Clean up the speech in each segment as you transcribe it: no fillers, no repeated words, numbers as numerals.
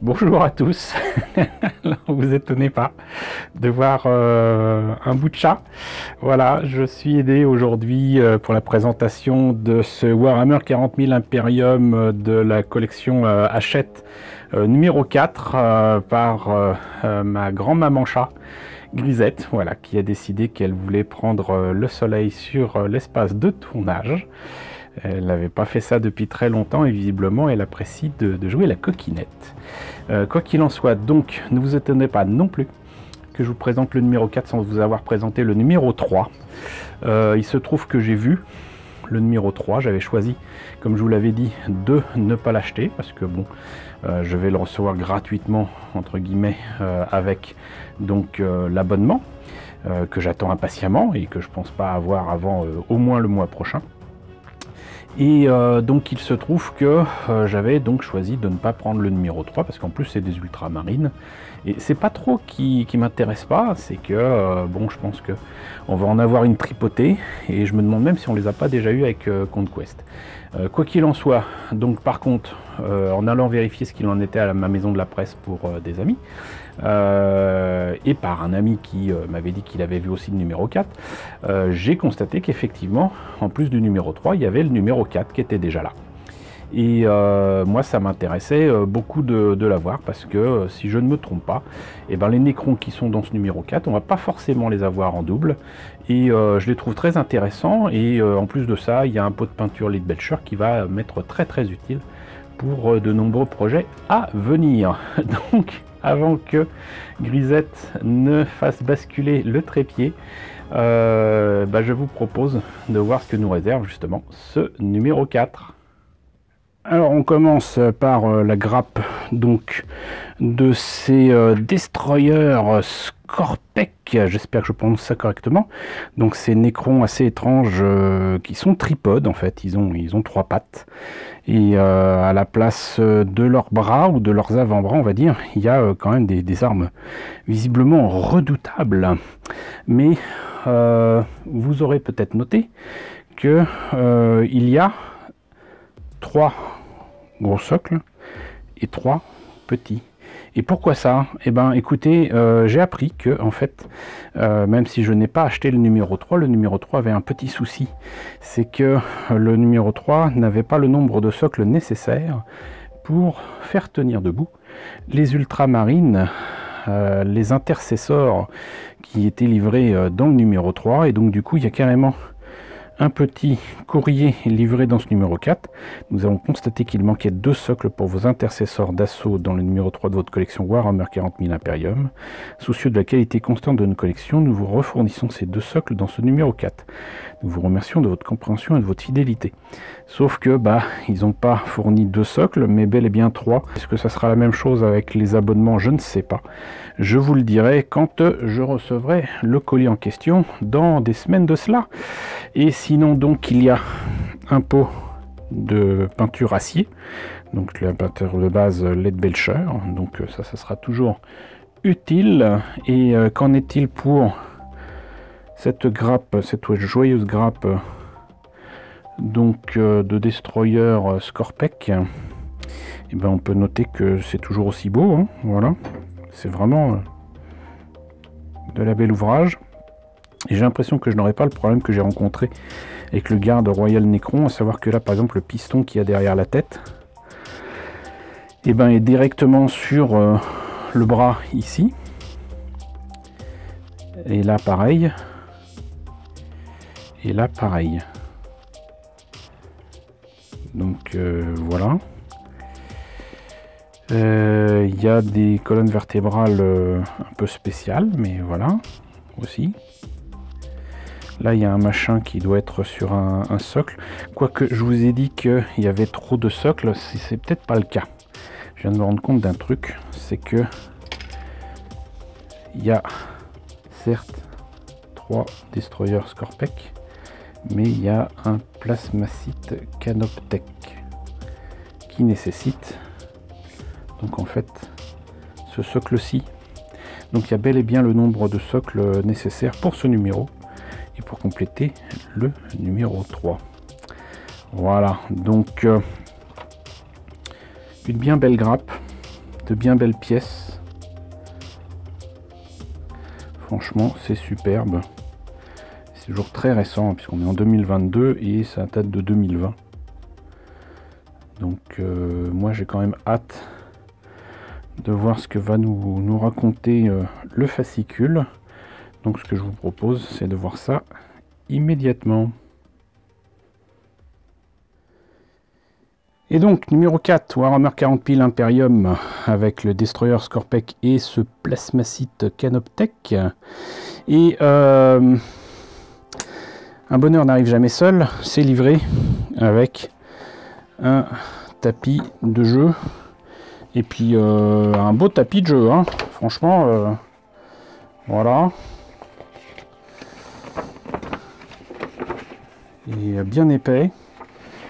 Bonjour à tous. Alors, vous étonnez pas de voir un bout de chat. Voilà, je suis aidé aujourd'hui pour la présentation de ce Warhammer 40 000 Imperium de la collection Hachette numéro 4 par ma grand-maman chat Grisette, voilà, qui a décidé qu'elle voulait prendre le soleil sur l'espace de tournage. Elle n'avait pas fait ça depuis très longtemps et visiblement elle apprécie de jouer la coquinette. Quoi qu'il en soit, donc ne vous étonnez pas non plus que je vous présente le numéro 4 sans vous avoir présenté le numéro 3. Il se trouve que j'ai vu le numéro 3, j'avais choisi, comme je vous l'avais dit, de ne pas l'acheter parce que bon, je vais le recevoir gratuitement entre guillemets avec donc l'abonnement que j'attends impatiemment et que je pense pas avoir avant au moins le mois prochain. Et donc il se trouve que j'avais donc choisi de ne pas prendre le numéro 3 parce qu'en plus c'est des ultramarines et c'est pas trop qui m'intéresse pas, c'est que bon, je pense que on va en avoir une tripotée et je me demande même si on les a pas déjà eu avec Conquest. Quoi qu'il en soit, donc par contre en allant vérifier ce qu'il en était à ma maison de la presse pour des amis et par un ami qui m'avait dit qu'il avait vu aussi le numéro 4, j'ai constaté qu'effectivement en plus du numéro 3 il y avait le numéro 4 qui était déjà là. Et moi ça m'intéressait beaucoup de l'avoir parce que si je ne me trompe pas, et ben les Necrons qui sont dans ce numéro 4, on va pas forcément les avoir en double et je les trouve très intéressants et en plus de ça il y a un pot de peinture Leadbelcher qui va m'être très utile pour de nombreux projets à venir. Donc avant que Grisette ne fasse basculer le trépied, je vous propose de voir ce que nous réserve justement ce numéro 4. Alors on commence par la grappe donc de ces destroyers Skorpek, j'espère que je prononce ça correctement. Donc ces Necrons assez étranges qui sont tripodes en fait, ils ont trois pattes. Et à la place de leurs bras ou de leurs avant-bras on va dire, il y a quand même des armes visiblement redoutables. Mais vous aurez peut-être noté que il y a 3 gros socles et 3 petits. Et pourquoi ça? Eh ben écoutez, j'ai appris que en fait, même si je n'ai pas acheté le numéro 3 avait un petit souci. C'est que le numéro 3 n'avait pas le nombre de socles nécessaires pour faire tenir debout les ultramarines, les intercessors qui étaient livrés dans le numéro 3. Et donc du coup, il y a carrément un petit courrier livré dans ce numéro 4. Nous avons constaté qu'il manquait 2 socles pour vos intercesseurs d'assaut dans le numéro 3 de votre collection Warhammer 40 000 Imperium. Soucieux de la qualité constante de nos collections, nous vous refournissons ces 2 socles dans ce numéro 4. Nous vous remercions de votre compréhension et de votre fidélité. Sauf que, ils n'ont pas fourni 2 socles, mais bel et bien 3. Est-ce que ça sera la même chose avec les abonnements? Je ne sais pas. Je vous le dirai quand je recevrai le colis en question dans des semaines de cela. Et sinon donc il y a un pot de peinture acier, donc la peinture de base Leadbelcher, donc ça sera toujours utile. Et qu'en est-il pour cette grappe, cette joyeuse grappe donc de destroyer Skorpek? Et ben on peut noter que c'est toujours aussi beau, hein, voilà, c'est vraiment de la belle ouvrage. Et j'ai l'impression que je n'aurai pas le problème que j'ai rencontré avec le garde Royal Necron, à savoir que là par exemple le piston qu'il y a derrière la tête est directement sur le bras ici. Et là pareil. Et là pareil. Donc voilà. Il y a des colonnes vertébrales un peu spéciales, mais voilà aussi. Là, il y a un machin qui doit être sur un socle. Quoique, je vous ai dit qu'il y avait trop de socles, c'est peut-être pas le cas. Je viens de me rendre compte d'un truc, c'est que il y a certes 3 destroyers Skorpek, mais il y a un plasmacite Canoptech qui nécessite donc en fait ce socle-ci. Donc il y a bel et bien le nombre de socles nécessaires pour ce numéro. Et pour compléter le numéro 3. Voilà, donc une bien belle grappe, de bien belles pièces. Franchement, c'est superbe. C'est toujours très récent, puisqu'on est en 2022 et ça date de 2020. Donc moi j'ai quand même hâte de voir ce que va nous raconter le fascicule. Donc ce que je vous propose, c'est de voir ça immédiatement. Et donc numéro 4, Warhammer 40 000 Imperium avec le Destroyer Skorpek et ce plasmacite Canoptech. Et un bonheur n'arrive jamais seul, c'est livré avec un tapis de jeu. Et puis un beau tapis de jeu, hein. Franchement, voilà. Et bien épais.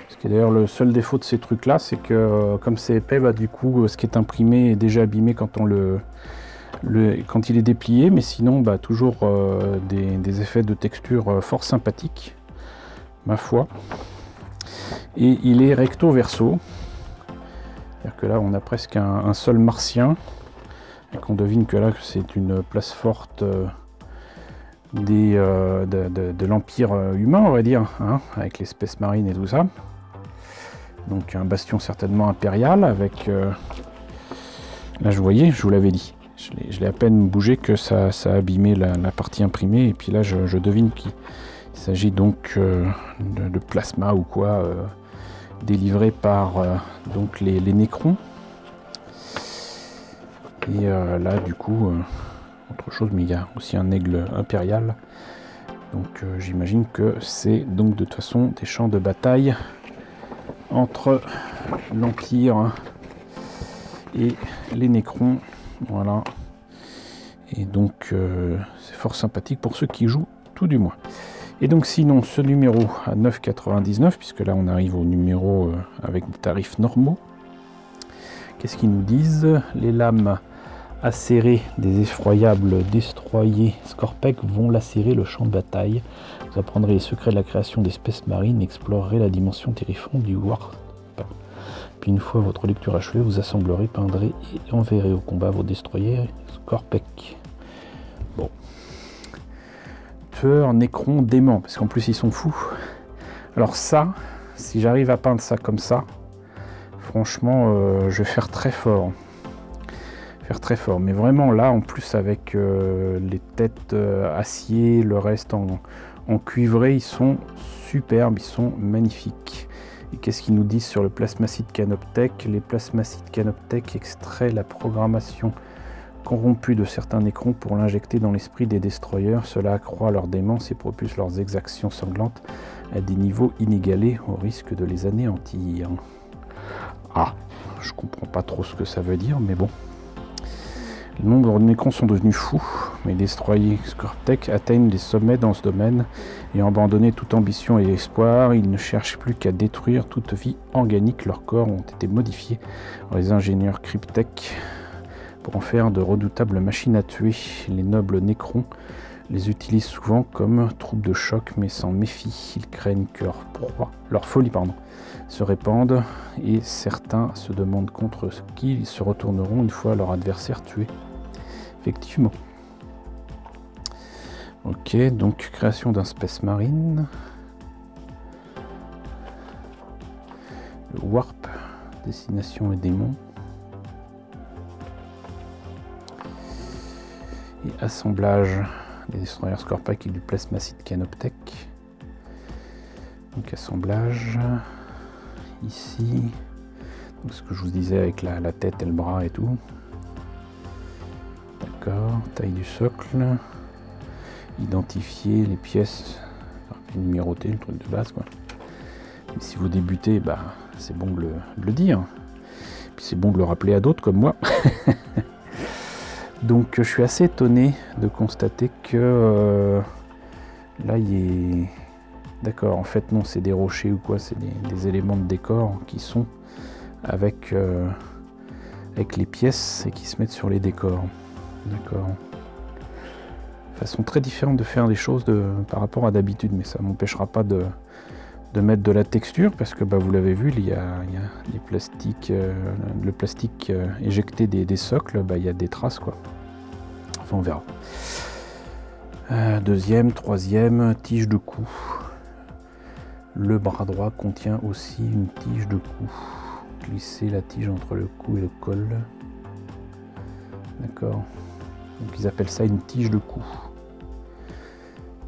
Ce qui est d'ailleurs le seul défaut de ces trucs là, c'est que comme c'est épais, bah, du coup ce qui est imprimé est déjà abîmé quand on quand il est déplié, mais sinon bah, toujours des effets de texture fort sympathiques, ma foi. Et il est recto verso. C'est-à-dire que là on a presque un sol martien, et qu'on devine que là c'est une place forte de l'empire humain, on va dire, hein, avec l'espèce marine et tout ça. Donc un bastion certainement impérial avec... là je voyais, je vous l'avais dit, je l'ai à peine bougé que ça a abîmé la partie imprimée, et puis là je devine qu'il s'agit donc de plasma ou quoi, délivré par donc les Nécrons. Et là du coup autre chose, mais il y a aussi un aigle impérial, donc j'imagine que c'est donc de toute façon des champs de bataille entre l'Empire et les Nécrons, voilà. Et donc c'est fort sympathique pour ceux qui jouent, tout du moins. Et donc sinon ce numéro à 9,99, puisque là on arrive au numéro avec des tarifs normaux. Qu'est-ce qu'ils nous disent? Les lames acérées des effroyables destroyers Skorpek vont lacérer le champ de bataille. Vous apprendrez les secrets de la création d'espèces marines, explorerez la dimension terrifiante du Warp. Puis une fois votre lecture achevée, vous assemblerez, peindrez et enverrez au combat vos destroyers Skorpek. Bon. Tueurs, Nécrons, démons, parce qu'en plus ils sont fous. Alors ça, si j'arrive à peindre ça comme ça, franchement, je vais faire très fort. Très fort, mais vraiment là en plus avec les têtes acier, le reste en cuivré, ils sont superbes, ils sont magnifiques. Et qu'est-ce qu'ils nous disent sur le plasmacite Canoptech? Les plasmacites Canoptech extraient la programmation corrompue de certains Nécrons pour l'injecter dans l'esprit des destroyers. Cela accroît leur démence et propulse leurs exactions sanglantes à des niveaux inégalés au risque de les anéantir. Ah, je comprends pas trop ce que ça veut dire, mais bon. Le nombre de Nécrons sont devenus fous, mais les destroyers Skorpek atteignent des sommets dans ce domaine et ont abandonné toute ambition et espoir. Ils ne cherchent plus qu'à détruire toute vie organique. Leurs corps ont été modifiés par les ingénieurs Cryptek pour en faire de redoutables machines à tuer. Les nobles Nécrons les utilisent souvent comme troupes de choc, mais s'en méfient. Ils craignent que leur folie se répande, et certains se demandent contre qui ils se retourneront une fois leur adversaire tué. Effectivement. Ok, donc création d'un space marine. Le Warp, destination et démon. Et assemblage des destroyers Skorpek et du plasmacite Canoptech. Donc assemblage ici. Donc, ce que je vous disais avec la tête et le bras et tout. D'accord, taille du socle. Identifier les pièces. Numéroter, le truc de base quoi. Et si vous débutez, bah c'est bon de le dire. Puis c'est bon de le rappeler à d'autres comme moi. Donc je suis assez étonné de constater que là il est... D'accord, en fait non, c'est des rochers ou quoi, c'est des éléments de décor qui sont avec les pièces et qui se mettent sur les décors. D'accord. Façon très différente de faire les choses par rapport à d'habitude, mais ça m'empêchera pas de de mettre de la texture, parce que bah, vous l'avez vu, il y a les plastiques, le plastique éjecté des socles, bah, il y a des traces quoi. Enfin on verra. Deuxième, troisième, tige de cou. Le bras droit contient aussi une tige de cou. Glisser la tige entre le cou et le col. D'accord. Donc ils appellent ça une tige de cou.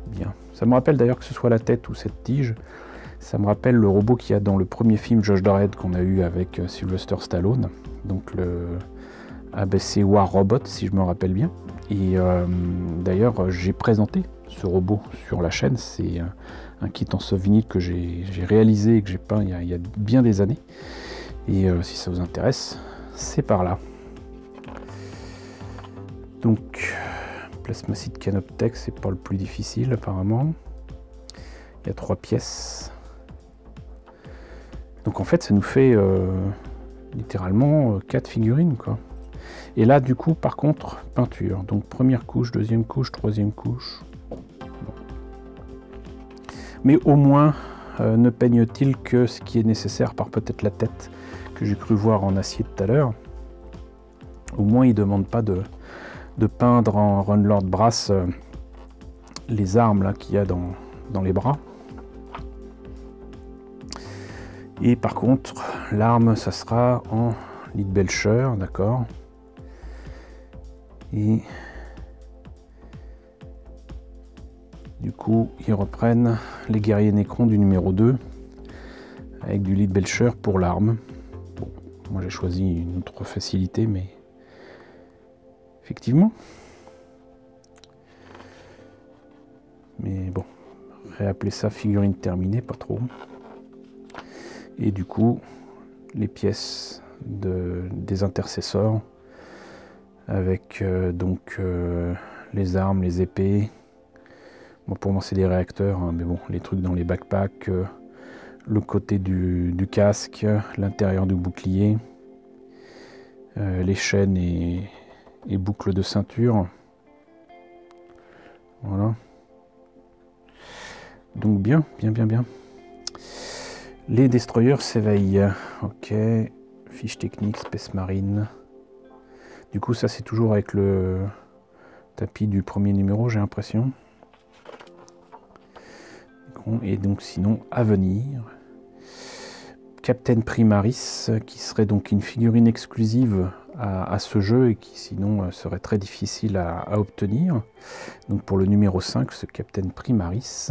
Bien. Ça me rappelle d'ailleurs que ce soit la tête ou cette tige. Ça me rappelle le robot qu'il y a dans le premier film Judge Dredd qu'on a eu avec Sylvester Stallone. Donc le ABC War Robot si je me rappelle bien. Et d'ailleurs j'ai présenté ce robot sur la chaîne. C'est un kit en souvenir que j'ai réalisé et que j'ai peint il y a bien des années. Et si ça vous intéresse, c'est par là. Donc, plasmacide Canoptech, c'est pas le plus difficile apparemment. Il y a 3 pièces. Donc en fait, ça nous fait littéralement 4 figurines, quoi. Et là, du coup, par contre, peinture. Donc première couche, deuxième couche, troisième couche. Bon. Mais au moins, ne peigne-t-il que ce qui est nécessaire, par peut-être la tête que j'ai cru voir en acier tout à l'heure. Au moins, il ne demande pas de peindre en Runelord Brass les armes là qu'il y a dans les bras. Et par contre, l'arme, ça sera en Leadbelcher, d'accord. Et du coup, ils reprennent les guerriers Necrons du numéro 2 avec du Leadbelcher pour l'arme. Bon, moi j'ai choisi une autre facilité, mais effectivement. Mais bon, réappeler ça figurine terminée, pas trop. Et du coup, les pièces des intercesseurs avec donc les armes, les épées. Bon, pour moi c'est des réacteurs, hein, mais bon, les trucs dans les backpacks, le côté du casque, l'intérieur du bouclier, les chaînes et boucles de ceinture. Voilà. Donc bien. Les destroyers s'éveillent. Ok. Fiche technique, Space Marine. Du coup, ça c'est toujours avec le tapis du premier numéro, j'ai l'impression. Et donc sinon, à venir. Captain Primaris, qui serait donc une figurine exclusive à ce jeu et qui sinon serait très difficile à obtenir. Donc pour le numéro 5, ce Captain Primaris.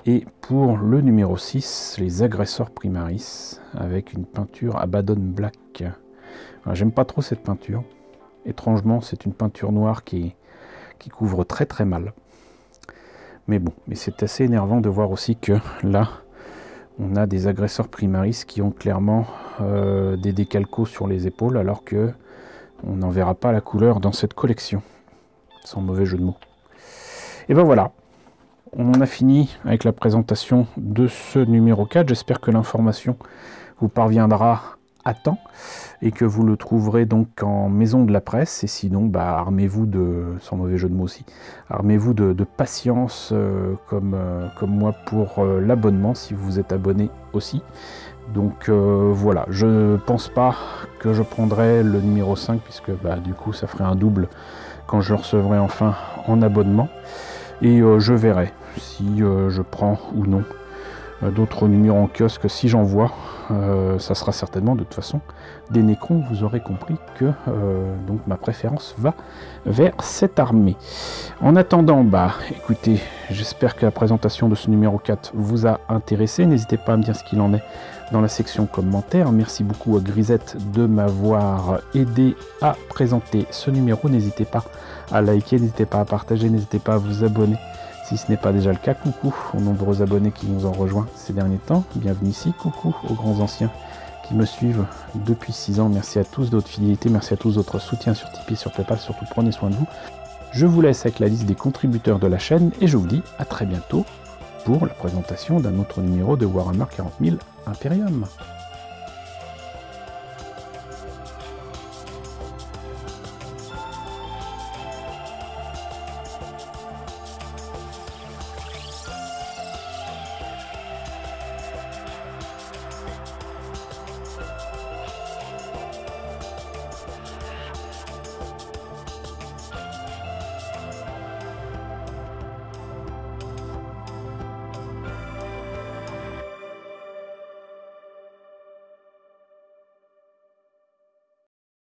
Et pour le numéro 6, les agresseurs Primaris, avec une peinture Abaddon Black. J'aime pas trop cette peinture. Étrangement, c'est une peinture noire qui couvre très très mal. Mais bon, mais c'est assez énervant de voir aussi que là, on a des agresseurs Primaris qui ont clairement des décalcos sur les épaules, alors que on n'en verra pas la couleur dans cette collection. Sans mauvais jeu de mots. Et ben voilà. On en a fini avec la présentation de ce numéro 4. J'espère que l'information vous parviendra à temps et que vous le trouverez donc en maison de la presse. Et sinon, bah, armez-vous de, sans mauvais jeu de mots aussi, armez-vous de patience comme moi pour l'abonnement si vous êtes abonné aussi. Donc voilà, je pense pas que je prendrai le numéro 5 puisque bah, du coup ça ferait un double quand je le recevrai enfin en abonnement. Et je verrai si je prends ou non d'autres numéros en kiosque. Si j'en vois, ça sera certainement de toute façon des Necrons. Vous aurez compris que donc ma préférence va vers cette armée. En attendant, bah écoutez, j'espère que la présentation de ce numéro 4 vous a intéressé. N'hésitez pas à me dire ce qu'il en est dans la section commentaires. Merci beaucoup à Grisette de m'avoir aidé à présenter ce numéro. N'hésitez pas à liker, n'hésitez pas à partager, n'hésitez pas à vous abonner si ce n'est pas déjà le cas. Coucou aux nombreux abonnés qui nous ont rejoints ces derniers temps. Bienvenue ici. Coucou aux grands anciens qui me suivent depuis 6 ans. Merci à tous de votre fidélité, merci à tous de votre soutien sur Tipeee, sur Paypal. Surtout prenez soin de vous. Je vous laisse avec la liste des contributeurs de la chaîne et je vous dis à très bientôt pour la présentation d'un autre numéro de Warhammer 40 000 Imperium.